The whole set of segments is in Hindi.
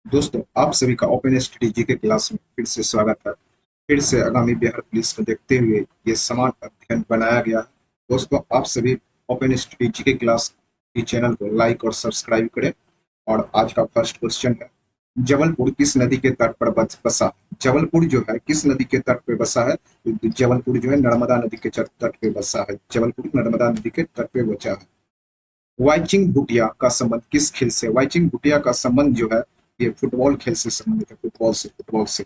दोस्तों, आप सभी का ओपन स्टडी के क्लास में फिर से स्वागत है। फिर से आगामी बिहार पुलिस को देखते हुए ये समान अध्ययन बनाया गया है। दोस्तों, आप सभी ओपन स्टडी के क्लास की चैनल को लाइक और सब्सक्राइब करें। और आज का फर्स्ट क्वेश्चन है, जबलपुर किस नदी के तट पर बसा है? जबलपुर जो है किस नदी के तट पर बसा है? जबलपुर जो है नर्मदा नदी के तट पे बसा है। जबलपुर नर्मदा नदी के तट पे बचा है। वाइचिंग भूटिया का संबंध किस खेल से? वाइचिंग भूटिया का संबंध जो है ये फुटबॉल खेल से संबंधित है। फुटबॉल से।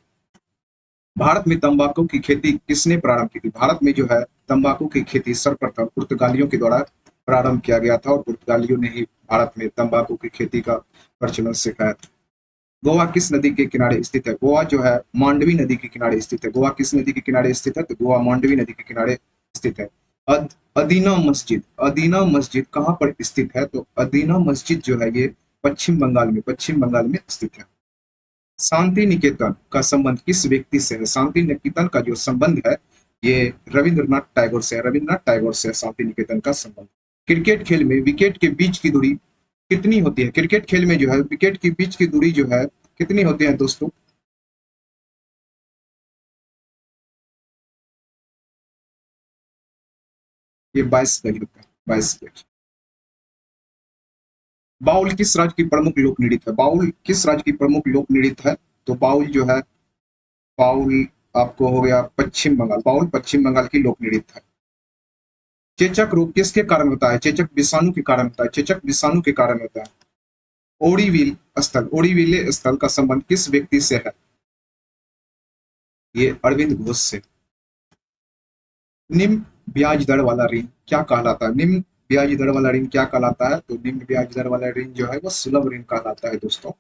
भारत में तंबाकू की खेती किसने प्रारंभ की थी? भारत में जो है तंबाकू की खेती सर्वप्रथम पुर्तगालियों के द्वारा प्रारंभ किया गया था और पुर्तगालियों ने ही भारत में तंबाकू की खेती का प्रचलन सिखाया था। गोवा किस नदी के किनारे स्थित है? गोवा जो है मांडवी नदी के किनारे स्थित है। गोवा किस नदी के किनारे स्थित है? तो गोवा मांडवी नदी के किनारे स्थित है। अदीना मस्जिद, अदीना मस्जिद कहाँ पर स्थित है? तो अदीना मस्जिद जो है ये पश्चिम बंगाल में स्थित है। शांति निकेतन का संबंध किस व्यक्ति से है? शांति निकेतन का जो संबंध है ये रविंद्रनाथ टैगोर से है। रविंद्रनाथ टैगोर से शांति निकेतन का संबंध। क्रिकेट खेल में विकेट के बीच की दूरी कितनी होती है? क्रिकेट खेल में जो है विकेट के बीच की दूरी जो है कितनी होती है दोस्तों? ये 22 गज होता है। 22 गज। बाउल किस राज्य की प्रमुख लोक नृत्य है? बाउल किस राज्य की प्रमुख लोक नृत्य है? तो बाउल जो है, बाउल आपको हो गया पश्चिम बंगाल। बाउल पश्चिम बंगाल की लोक नृत्य है। चेचक रोग किसके कारण होता है? चेचक विषाणु के कारण होता है। चेचक विषाणु के कारण होता है। ओडीविल स्थल, ओडीविले स्थल का संबंध किस व्यक्ति से है? ये अरविंद घोष से। निम्न ब्याज दर वाला ऋण क्या कहलाता है? निम्न ब्याज दर वाला ऋण क्या कहलाता है? तो निम्न ब्याज दर वाला ऋण जो है वो सुलभ ऋण कहलाता है दोस्तों।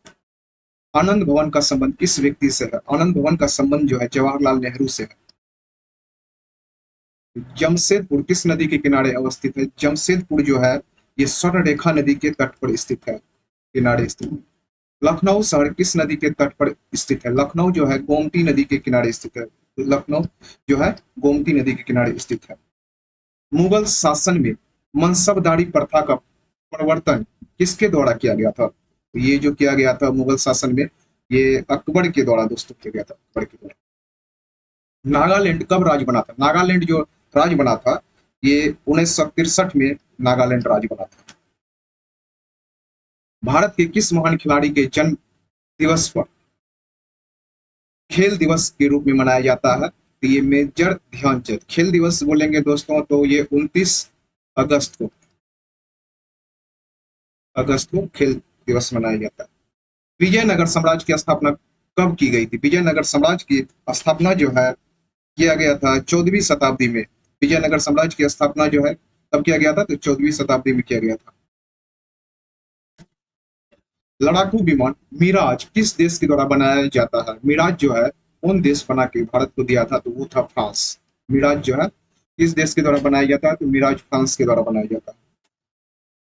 आनंद भवन का संबंध किस व्यक्ति से है? आनंद भवन का संबंध जो है जवाहरलाल नेहरू से है। जमशेदपुर किस नदी के किनारे अवस्थित है? जमशेदपुर जो है ये स्वर्ण रेखा नदी के तट पर स्थित है, किनारे स्थित है। लखनऊ शहर किस नदी के तट पर स्थित है? लखनऊ जो है गोमती नदी के किनारे स्थित है। लखनऊ जो है गोमती नदी के किनारे स्थित है। मुगल शासन में मनसबदारी प्रथा का प्रवर्तन किसके द्वारा किया गया था? तो ये जो किया गया था मुगल शासन में, ये अकबर के द्वारा दोस्तों किया गया था, अकबर के द्वारा। नागालैंड कब राज्य बना था? नागालैंड जो राज्य बना था ये 1963 में नागालैंड राज्य बना था। भारत के किस महान खिलाड़ी के जन्म दिवस पर खेल दिवस के रूप में मनाया जाता है? तो ये मेजर ध्यानचंद। खेल दिवस बोलेंगे दोस्तों तो ये 29 अगस्त को खेल दिवस मनाया जाता है। विजयनगर साम्राज्य की स्थापना कब की गई थी? विजयनगर साम्राज्य की स्थापना जो है किया गया था 14वीं शताब्दी में। विजयनगर साम्राज्य की स्थापना जो है कब किया गया था? तो 14वीं शताब्दी में किया गया था। लड़ाकू विमान मिराज किस देश के द्वारा बनाया जाता है? मिराज जो है कौन देश बना के भारत को दिया था? तो वो था फ्रांस। मिराज जो है किस देश के द्वारा बनाया जाता है? तो मिराज फ्रांस के द्वारा बनाया जाता है।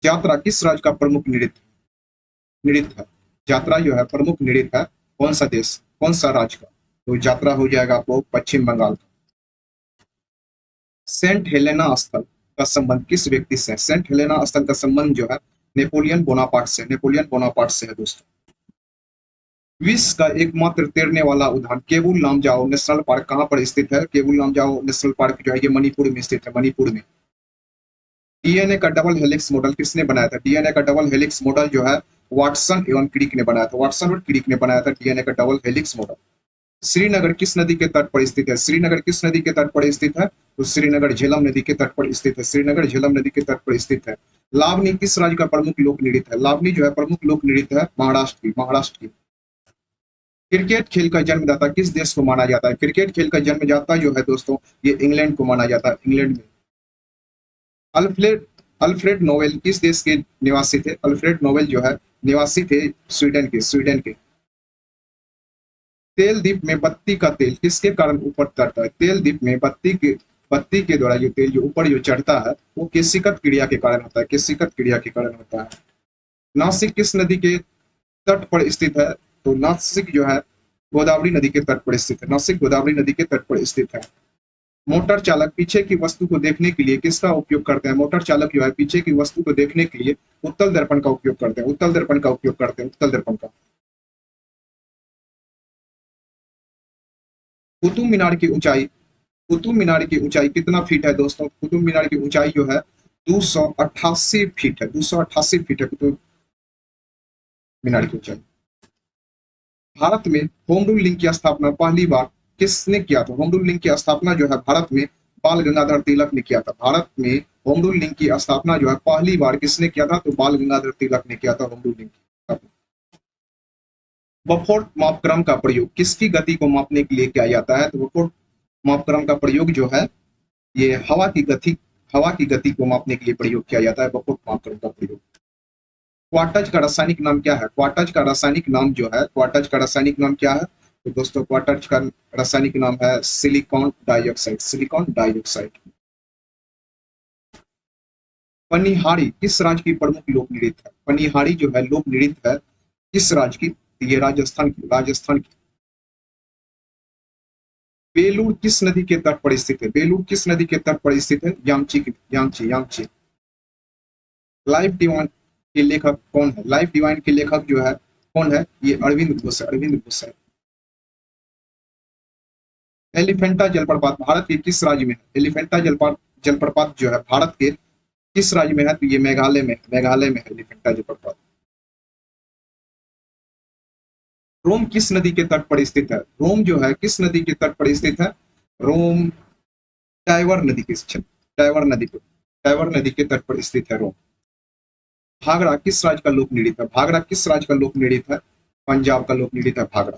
यात्रा किस राज्य का प्रमुख नृत्य है? यात्रा जो है प्रमुख नृत्य है कौन सा देश, कौन सा राज्य का? तो यात्रा हो जाएगा आपको पश्चिम बंगाल का। सेंट हेलेना स्थल का संबंध किस व्यक्ति से है? सेंट हेलेना स्थल का संबंध जो है नेपोलियन बोनापार्ट से, नेपोलियन बोनापार्ट से है दोस्तों। विश्व का एकमात्र तैरने वाला उद्यान केबुल लामजाओ नेशनल पार्क कहाँ पर स्थित है? केबुल लामजाओ नेशनल पार्क जो है ये मणिपुर में स्थित है, मणिपुर में। डीएनए का डबल हेलिक्स मॉडल किसने बनाया था? डीएनए का डबल हेलिक्स मॉडल जो है वाटसन एवं क्रिक ने बनाया था। वाटसन और क्रिक ने बनाया था डीएनए का डबल हेलिक्स मॉडल। श्रीनगर किस नदी के तट पर स्थित है? श्रीनगर किस नदी के तट पर स्थित है? तो श्रीनगर झेलम नदी के तट पर स्थित है। श्रीनगर झेलम नदी के तट पर स्थित है। लावनी किस राज्य का प्रमुख लोक नृत्य है? लावनी जो है प्रमुख लोक नृत्य है महाराष्ट्र की, महाराष्ट्र की। क्रिकेट खेल का जन्मदाता किस देश को माना जाता है? क्रिकेट खेल का जन्मदाता जो है दोस्तों ये इंग्लैंड को माना जाता है, इंग्लैंड में। अल्फ्रेड अल्फ्रेड नोवेल किस देश के निवासी थे? अल्फ्रेड नोवेल जो है निवासी थे स्वीडन के, स्वीडन के। तेल दीप में बत्ती का तेल किसके कारण ऊपर चढ़ता है? तेल दीप में बत्ती के द्वारा जो तेल जो ऊपर जो चढ़ता है वो केशिकत क्रिया के कारण होता है, केशिकत क्रिया के कारण होता है। नासिक किस नदी के तट पर स्थित है? तो नासिक जो है गोदावरी नदी के तट पर स्थित है। नासिक गोदावरी नदी के तट पर स्थित है। मोटर चालक पीछे की वस्तु को देखने के लिए किसका उपयोग करते हैं? मोटर चालक जो है पीछे की वस्तु को देखने के लिए उत्तल दर्पण का उपयोग करते हैं, उत्तल दर्पण का उपयोग करते हैं, उत्तल दर्पण का। कुतुब मीनार की ऊंचाई, कुतुब मीनार की ऊंचाई कितना फीट है दोस्तों? कुतुब मीनार की ऊंचाई जो है 288 फीट है, 288 फीट है कुतुब मीनार की ऊंचाई। भारत में होम रूल लिंक की स्थापना पहली बार किसने किया था? होम रूल लिंक की स्थापना जो है भारत में बाल गंगाधर तिलक ने किया था। भारत में होम रूल लिंक की स्थापना जो है पहली बार किसने किया था? तो बाल गंगाधर तिलक ने किया था होम रूल लिंक की स्थापना। बफोर्ड मापक्रम का प्रयोग किसकी गति को मापने के लिए किया जाता है? तो बफोर्ड मापक्रम का प्रयोग जो है ये हवा की गति को मापने के लिए प्रयोग किया जाता है बफोर्ड मापक्रम का प्रयोग। क्वार्टज का रासायनिक नाम क्या है? क्वार्टज का रासायनिक नाम जो है, क्वार्टज का रासायनिक नाम क्या है? तो दोस्तों क्वार्टज का रासायनिक नाम है सिलिकॉन डाइऑक्साइड, सिलिकॉन डाइऑक्साइड। पनिहाड़ी किस राज्य की प्रमुख लोक नृत्य है? पनिहाड़ी जो है लोक नृत्य है किस राज्य की? ये राजस्थान की, राजस्थान की। बेलूर किस नदी के तट पर स्थित है? बेलूर किस नदी के तट पर स्थित है? यामची की, यामची, यामची। लाइफ डिवाइन के लेखक कौन है? लाइफ डिवाइन के लेखक जो है कौन है? ये अरविंद घोष है, अरविंद घोष है। एलिफेंटा जलप्रपात भारत के किस राज्य में है? एलिफेंटा जलप्रपात जो है भारत के किस राज्य में है? तो ये मेघालय में, मेघालय में है एलिफेंटा जलप्रपात। रोम किस नदी के तट पर स्थित है? रोम जो है किस नदी के तट पर स्थित है? रोम टाइवर नदी के, टाइवर नदी पर, टाइवर नदी के तट पर स्थित है रोम। भागड़ा किस राज्य का लोक नृत्य है? भागड़ा किस राज्य का लोक नृत्य है? पंजाब का लोक नृत्य है भागड़ा।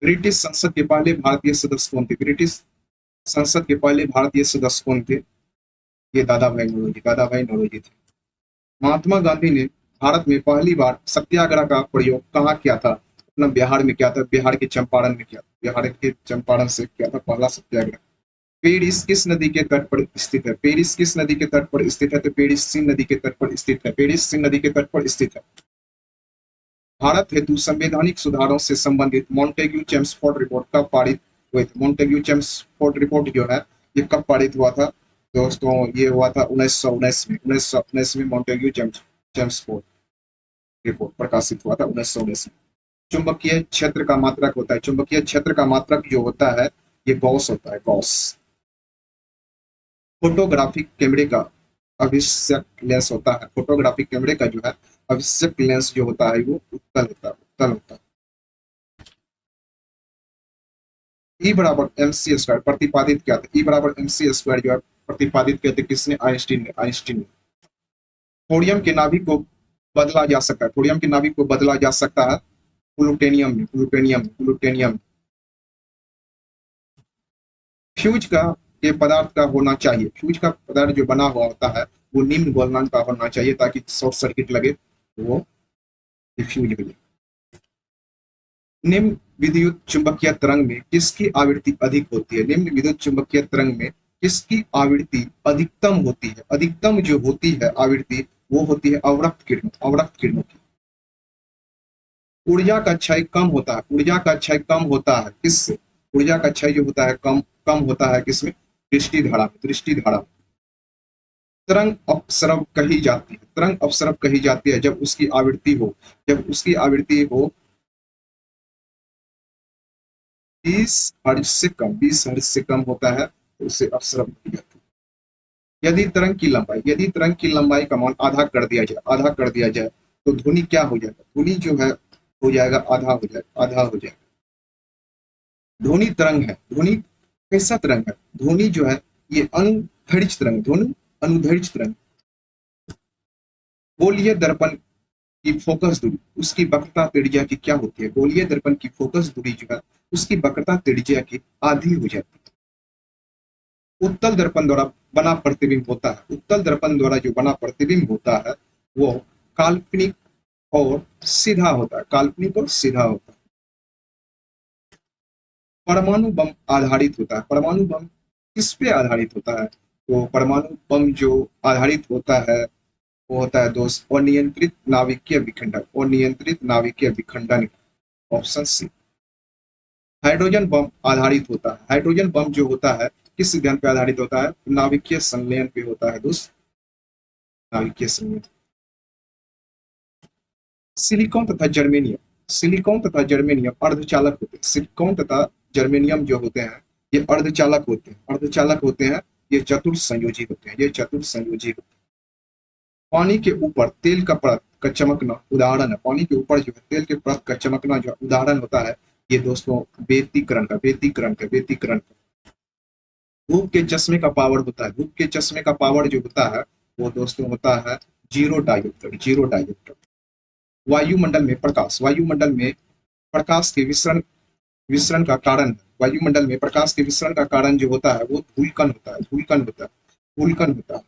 ब्रिटिश संसद के पहले भारतीय सदस्य कौन थे? ब्रिटिश संसद के पहले भारतीय सदस्य कौन थे? ये दादा भाई नौरोजी, दादा भाई नौरोजी थे। महात्मा गांधी ने भारत में पहली बार सत्याग्रह का प्रयोग कहाँ किया था? अपना बिहार में किया था, बिहार के चंपारण में किया था, बिहार के चंपारण से किया था पहला सत्याग्रह। पेरिस किस नदी के तट पर स्थित है? पेरिस किस नदी के तट पर स्थित है? तो पेरिस सीन नदी के तट पर स्थित है, पेरिस सीन नदी के तट पर स्थित है। भारत हेतु संवैधानिक सुधारों से संबंधित मॉन्टेग्यू चेम्सफोर्ड रिपोर्ट कब पारित हुए थे? मॉन्टेग्यू चेम्सफोर्ड रिपोर्ट जो है ये कब पारित हुआ था दोस्तों? ये हुआ था 1919 में, 1919 में मॉन्टेग्यू चेम्सफोर्ड रिपोर्ट प्रकाशित हुआ था 1919 में। चुंबकीय क्षेत्र का मात्रक होता है, चुंबकीय क्षेत्र का मात्रक जो होता है ये गॉस होता है, गॉस। फोटोग्राफिक कैमरे का आवश्यक लेंस होता है, फोटोग्राफिक कैमरे का जो है आवश्यक लेंस जो होता है वो उत्तल होता है, उत्तल होता है। ई बराबर एम सी स्क्वायर प्रतिपादित किया था, ई बराबर एम सी स्क्वायर जो है प्रतिपादित किया था किसने? आइंस्टीन ने, आइंस्टीन ने। थोरियम के नाभिक को बदला जा सकता है, थोरियम के नाभिक को बदला जा सकता है प्लूटोनियम में, प्लूटोनियम, प्लूटोनियम। फ्यूज का के पदार्थ का होना चाहिए, फ्यूज का पदार्थ जो बना हुआ होता है वो निम्न गलनांक का होना चाहिए ताकि शॉर्ट सर्किट लगे तो वो फ्यूज हो जाए। निम्न विद्युत चुंबकीय तरंग में किसकी आवृत्ति अधिक होती है? निम्न विद्युत चुंबकीय तरंग में किसकी आवृत्ति अधिकतम होती है? अधिकतम जो होती है आवृत्ति वो होती है अवरक्त किरणों, अवरक्त किरणों की। ऊर्जा का क्षय कम होता है, ऊर्जा का क्षय कम होता है किससे? ऊर्जा का क्षय जो होता है कम कम होता है किसमें? दृष्टि धारा में, दृष्टि धारा। तरंग अपसरब कही जाती है, तरंग अपसरब कही जाती है जब उसकी आवृत्ति हो, जब उसकी आवृत्ति हो 20 हर्ट्ज से कम, 20 हर्ट्ज से कम होता है तो उसे अपसरब कही जाती है। यदि तरंग की लंबाई, यदि तरंग की लंबाई का मान आधा कर दिया जाए, आधा कर दिया जाए तो ध्वनि क्या हो जाएगा? ध्वनि जो है हो जाएगा आधा, हो जाएगा आधा हो जाएगा। ध्वनि तरंग है, ध्वनि कैसा तरंग है? ध्वनि जो है ये अनुदैर्घ्य तरंग, ध्वनि अनुदैर्घ्य तरंग। गोलीय दर्पण की फोकस दूरी, उसकी वक्रता त्रिज्या की क्या होती है? गोलीय दर्पण की फोकस दूरी जो है उसकी वक्रता त्रिज्या की आधी हो जाती है। उत्तल दर्पण द्वारा बना प्रतिबिंब होता है, उत्तल दर्पण द्वारा जो बना प्रतिबिंब होता है वो काल्पनिक और सीधा होता है, काल्पनिक और सीधा होता है। परमाणु बम आधारित होता है, परमाणु बम किस पे आधारित होता है? तो परमाणु बम जो आधारित होता है वो होता है दोस्त अनियंत्रित नाभिकीय विखंडन, अनियंत्रित नाभिकीय विखंडन। Option C. हाइड्रोजन बम आधारित होता है, हाइड्रोजन बम जो होता है किस सिद्धांत पे आधारित होता है? नाभिकीय संलयन पे होता है दोस्त, नाभिकीय संलयन। सिलिकॉन तथा जर्मेनियम, सिलिकॉन तथा जर्मेनियम अर्धचालक होते हैं, सिलिकॉन तथा जर्मेनियम जो होते हैं ये अर्धचालक होते हैं, अर्धचालक होते हैं, ये चतुर्थ संयोजी होते हैं, ये चतुर्थ संयोजी होते हैं। पानी के ऊपर तेल का परत का चमकना उदाहरण है, पानी के ऊपर जो है तेल के परत का चमकना जो उदाहरण होता है ये दोस्तों व्यतिकरण का, व्यतिकरण का, व्यतिकरण का। धूप के चश्मे का पावर होता है, धूप के चश्मे का पावर जो होता है वो दोस्तों होता है जीरो डायोप्टर, जीरो डायोप्टर। वायुमंडल में प्रकाश, वायुमंडल में प्रकाश के विसरण विसरण का कारण, वायुमंडल में प्रकाश के विसरण का कारण जो होता है वो धूलकण होता है, धूलकण होता है, धूलकण होता है।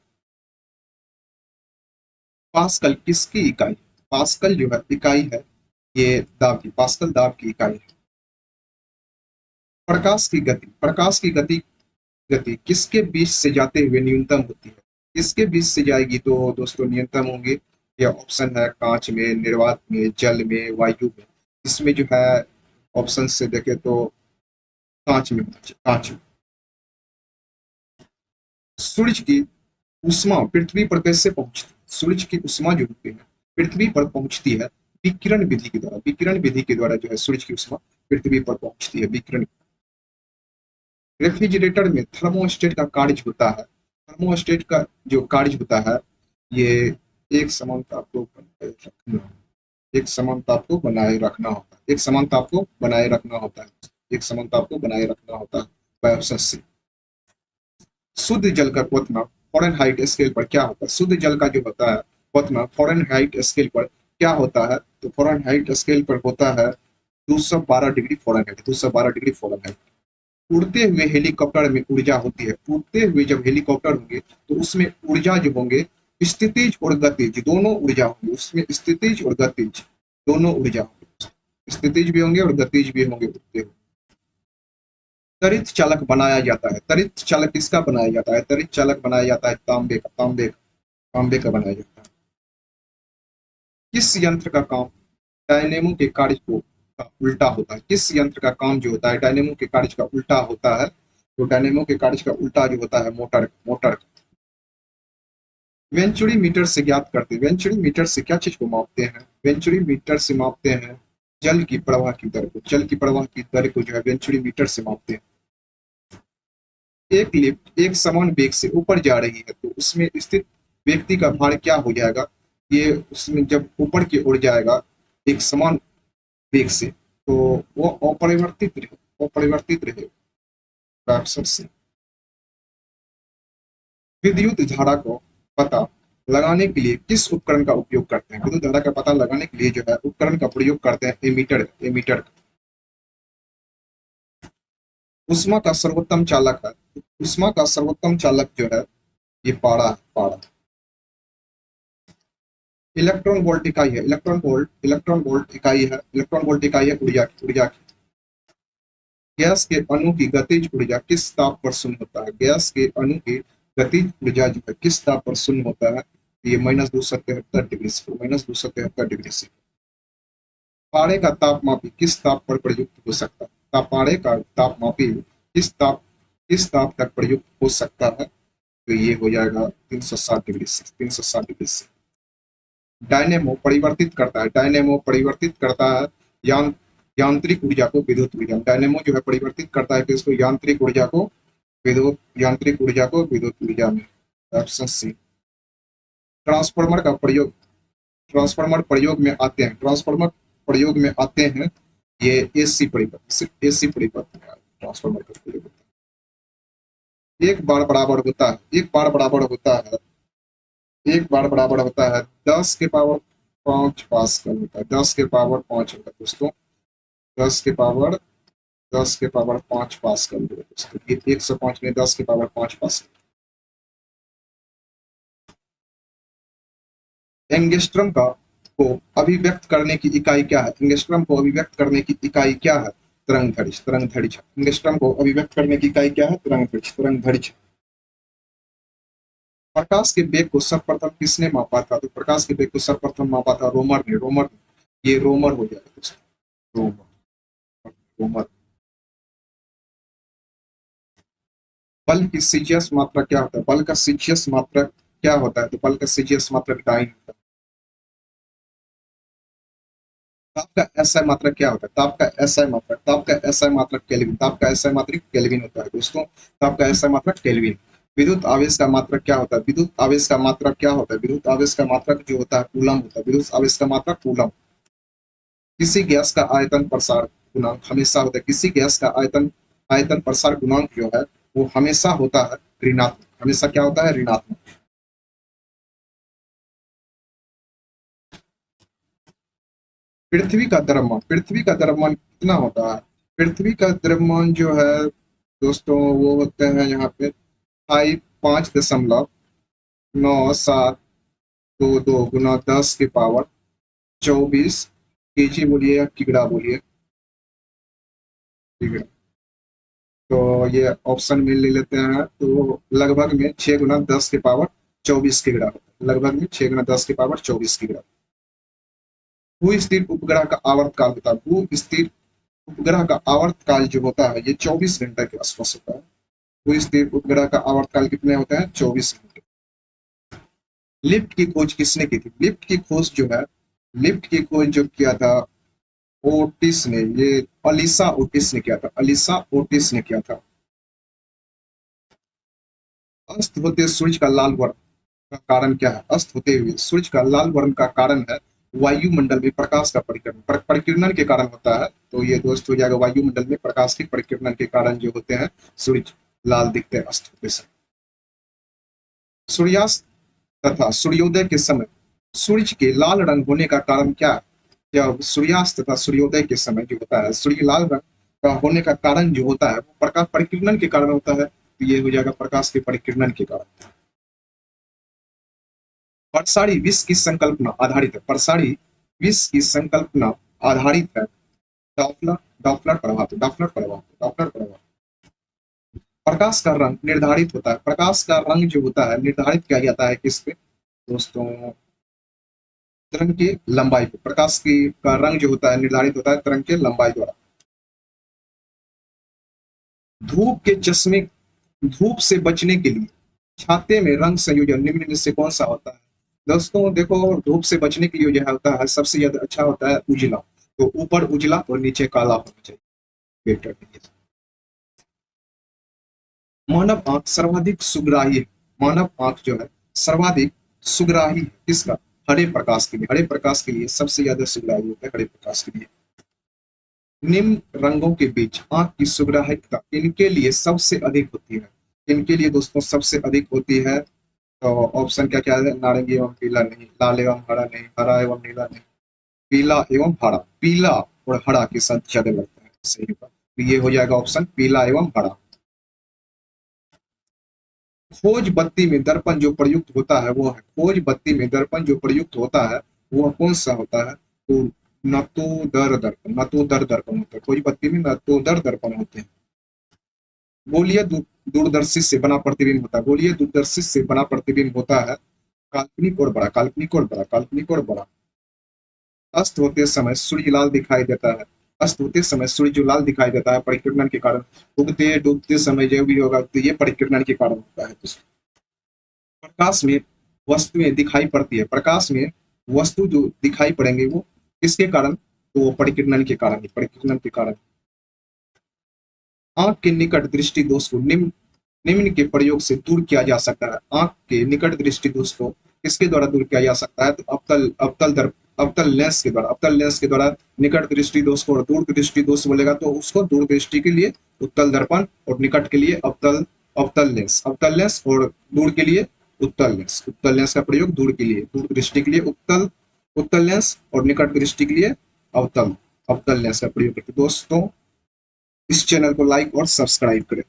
पास्कल किसकी इकाई, पास्कल जो है इकाई है ये दाब की, पास्कल दाब की इकाई है। प्रकाश की गति, प्रकाश की गति, गति किसके बीच से जाते हुए न्यूनतम होती है, किसके बीच से जाएगी तो दोस्तों न्यूनतम होंगे। यह ऑप्शन है कांच में, निर्वात में, जल में, वायु में। इसमें जो है ऑप्शन से देखे तो कांच में, कांच में। सूरज की उष्मा पृथ्वी पर कैसे पहुंचती है, सूरज की उष्मा जो होती है पृथ्वी पर पहुंचती है विकिरण विधि के द्वारा, विकिरण विधि के द्वारा जो है सूरज की उष्मा पृथ्वी पर पहुंचती है विकिरण। रेफ्रिजरेटर में थर्मोस्टेट का कार्य होता है, थर्मोस्टेट का जो कार्य होता है ये एक समान ताप को बनाए रखना, एक समान ताप को बनाए रखना होता है, एक समान ताप को बनाए रखना होता है, एक समान ताप को बनाए रखना होता है बायोप्सिस से। शुद्ध जल का क्वथना फॉरेनहाइट स्केल पर क्या होता है, शुद्ध जल का जो होता है क्वथना फॉरेनहाइट स्केल पर क्या होता है, तो फॉरेनहाइट स्केल पर होता है 212 डिग्री फॉरेनहाइट, 212 डिग्री फॉरेनहाइट। उड़ते हुए हेलीकॉप्टर में ऊर्जा होती है, उड़ते हुए जब हेलीकॉप्टर होंगे तो उसमें ऊर्जा जो होंगे स्थितिज और गतिज दोनों ऊर्जा होंगे, उसमें स्थितिज और गतिज दोनों ऊर्जा होंगे, स्थितिज भी होंगे और गतिज भी होंगे उड़ते हुए। तरित चालक बनाया जाता है, तरित चालक किसका बनाया जाता है, तरित चालक बनाया जाता है तांबे का, तांबे का, तांबे का बनाया जाता है। किस यंत्र का काम डायनेमो के कार्य को का उल्टा होता है, किस यंत्र का काम जो होता है डायनेमो के कार्य का उल्टा होता है, तो डायनेमो के कार्य का उल्टा जो होता है मोटर, मोटर। वेंचुरी मीटर से ज्ञात करते हैं, वेंचुरी मीटर से क्या चीज को मापते हैं, वेंचुरी मीटर से मापते हैं जल की प्रवाह की दर को, जल की प्रवाह की दर को जो है वेंचुरी मीटर से मापते हैं। एक लिफ्ट एक समान वेग से ऊपर जा रही है तो उसमें स्थित व्यक्ति का भार क्या हो जाएगा, ये उसमें जब ऊपर की ओर जाएगा एक समान वेग से तो वो अपरिवर्तित रहे, अपरिवर्तित रहे से। विद्युत धारा को पता लगाने के लिए किस उपकरण का उपयोग करते हैं, विद्युत धारा का पता लगाने के लिए जो है उपकरण का प्रयोग करते हैं एमीटर, एमीटर। उष्मा का सर्वोत्तम चालक है, उष्मा का सर्वोत्तम चालक जो है ये पारा है, पारा। इलेक्ट्रॉन वोल्ट इकाई है, इलेक्ट्रॉन वोल्ट, इलेक्ट्रॉन वोल्ट इकाई है, इलेक्ट्रॉन वोल्ट इकाई है ऊर्जा की, ऊर्जा की। गैस के अणु की गतिज ऊर्जा किस ताप पर शून्य होता है, गैस के अणु की गतिज ऊर्जा जो है किस ताप पर शून्य होता है, ये -273 डिग्री से, -273 डिग्री से। पारे का तापमापी किस ताप पर प्रयुक्त हो सकता है, पारे का तापमापी किस ताप तक प्रयुक्त हो सकता है, तो ये हो जाएगा 360 डिग्री से, 360 डिग्री से। डायनेमो परिवर्तित करता है, डायनेमो परिवर्तित करता है यां, यांत्रिक ऊर्जा को विद्युत ऊर्जा, डायनेमो जो है परिवर्तित करता है किसको, यांत्रिक ऊर्जा को विद्युत, यांत्रिक ऊर्जा को विद्युत ऊर्जा में। Option C. ट्रांसफार्मर का प्रयोग, ट्रांसफार्मर प्रयोग में आते हैं, ट्रांसफार्मर प्रयोग में आते हैं ये एसी परिपथ, सिर्फ एसी परिपथ में ट्रांसफार्मर का प्रयोग होता है। एक बार बराबर होता है, एक बार बराबर होता है, एक बार बराबर होता है 10 के पावर 5 पास्कल होता है, 10 के पावर 5 होता है दोस्तों, 10 के पावर 10 के पावर 5 पास्कल होता है दोस्तों, ये 105 में 10 के पावर 5 पास्कल। एंगस्ट्रम का को अभिव्यक्त करने की इकाई क्या है, एंगस्ट्रम को अभिव्यक्त करने की इकाई क्या है, तरंग दैर्ध्य, तरंग दैर्ध्य। एंगस्ट्रम को अभिव्यक्त करने की इकाई क्या है, तरंग दैर्ध्य, तरंग दैर्ध्य। प्रकाश के वेग को सर्वप्रथम किसने मापा था, तो प्रकाश के वेग को सर्वप्रथम मापा था रोमर ने, रोमर, ये रोमर हो जाएगा दोस्तों, रोमर, रोमर। बल की सीजीएस मात्रा क्या होता है, बल का सीजीएस मात्रा क्या होता है, तो बल का सीजीएस मात्रा डाइन होता है। ताप का एसआई मात्रक क्या होता है? ताप का एसआई मात्रक केल्विन, ताप का एसआई मात्रक केल्विन होता है दोस्तों। ताप का एसआई मात्रक केल्विन। विद्युत आवेश का मात्रक क्या होता है? विद्युत आवेश का मात्रक क्या होता है? विद्युत आवेश का मात्रक जो होता है कूलम होता है। विद्युत आवेश का मात्रक कूलम। किसी गैस का आयतन प्रसार गुणांक हमेशा होता है, किसी गैस का आयतन आयतन प्रसार गुणांक जो है वो हमेशा होता है ऋणात्मक। हमेशा क्या होता है? ऋणात्मक। पृथ्वी का द्रव्यमान कितना होता है? पृथ्वी का द्रव्यमान जो है दोस्तों वो होते हैं यहाँ पे 5.97 गुना 10 केजी बोलिए या किग्रा बोलिए। ठीक है, तो ये ऑप्शन में ले लेते हैं तो लगभग में 6 गुना 10 के पावर 24 किग्रा होता है। लगभग में 6 गुना 10 के पावर 24 किग्रा। भू स्थिर उपग्रह का आवर्त काल होता है। भू स्थिर उपग्रह का आवर्त काल जो होता है ये 24 घंटे के आसपास होता है। भू स्थिर उपग्रह का आवर्त काल कितने होते हैं? 24 घंटे। लिफ्ट की खोज किसने की थी? लिफ्ट की खोज जो किया था ओटिस ने, ये अलीसा ओटिस ने किया था। अलीसा ओटिस ने किया था। अस्त होते सूरज का लाल वर्ण का कारण क्या है? अस्त होते हुए सूरज का लाल वर्ण का कारण है वायुमंडल में प्रकाश का परिक्रमण। परिकिरणन के कारण होता है। तो ये दोस्त हो जाएगा वायुमंडल में प्रकाश के परिक्रमण के कारण जो होते हैं सूरज लाल दिखते हैं अस्त होते समय। सूर्यास्त तथा सूर्योदय के समय सूरज के लाल रंग होने का कारण क्या है? जब सूर्यास्त तथा सूर्योदय के समय जो होता है सूर्य लाल रंग का होने का कारण जो होता है वो प्रकाश परिकिरणन के कारण होता है। तो ये हो जाएगा प्रकाश के परिकिरणन के कारण। परसाड़ी विश्व की संकल्पना आधारित है। परसाड़ी विश्व की संकल्पना आधारित है डॉपलर डॉपलर प्रभाव डॉपलर प्रभाव। प्रकाश का रंग निर्धारित होता है। प्रकाश का रंग जो होता है निर्धारित किया जाता है किस पे दोस्तों? तरंग की लंबाई पे। प्रकाश की का रंग जो होता है निर्धारित होता है तरंग के लंबाई द्वारा। धूप के चश्मे धूप से बचने के लिए छाते में रंग संयोजन निम्न में से कौन सा होता है? दोस्तों देखो धूप से बचने के लिए जो है होता है सबसे ज्यादा अच्छा होता है उजला। तो ऊपर उजला और नीचे काला होना चाहिए बेटर। मानव आंख सर्वाधिक सुग्राही है। मानव आंख जो है सर्वाधिक सुग्राही है किसका? हरे प्रकाश के लिए। हरे प्रकाश के लिए सबसे ज्यादा सुग्राही होता है हरे प्रकाश के लिए। निम्न रंगों के बीच आंख की सुग्राहिकता इनके लिए सबसे अधिक होती है। इनके लिए दोस्तों सबसे अधिक होती है। तो ऑप्शन क्या क्या है? नारंगी एवं पीला नहीं, लाल एवं हरा नहीं, हरा एवं नीला नहीं, पीला एवं हरा। पीला और हरा के साथ ज्यादा लगता है सही होगा। तो ये हो जाएगा ऑप्शन पीला एवं हरा। खोज बत्ती में दर्पण जो प्रयुक्त होता है वो है खोज बत्ती में दर्पण जो प्रयुक्त होता है वो कौन सा होता है? तो नतोदर दर्पण होता है। खोज बत्ती में नतोदर दर्पण होते हैं। गोलीय दूरदर्शी से बना प्रतिबिंब होता है। गोलीय दूरदर्शी से बना प्रतिबिंब होता है काल्पनिक और बड़ा, काल्पनिक और बड़ा, काल्पनिक और बड़ा। अस्त होते समय सूर्य लाल दिखाई देता है। अस्त होते समय सूर्य जो लाल दिखाई देता है परिकिरणन के कारण। उगते डूबते समय जो भी होगा तो ये परिकिरणन के कारण होता है। प्रकाश में वस्तुएं दिखाई पड़ती है। प्रकाश में वस्तु जो दिखाई पड़ेंगे वो किसके कारण? तो वो परिकिरणन के कारण, परिकिरणन के कारण। आंख के निकट दृष्टि दोष को निम्न निम्न के प्रयोग से दूर किया जा सकता है। आंख के निकट दृष्टि दोष को किसके द्वारा दूर किया जा सकता है? तो अवतल लेंस के द्वारा निकट दृष्टि दोष को। और दूर दृष्टि दोष बोलेगा तो उसको दूर दृष्टि के लिए उत्तल दर्पण और निकट के लिए अवतल लेंस और दूर के लिए उत्तल लेंस का प्रयोग दूर के लिए, दूर दृष्टि के लिए उत्तल उत्तल लेंस और निकट दृष्टि के लिए अवतल अवतल लेंस का प्रयोग करते। दोस्तों इस चैनल को लाइक और सब्सक्राइब करें।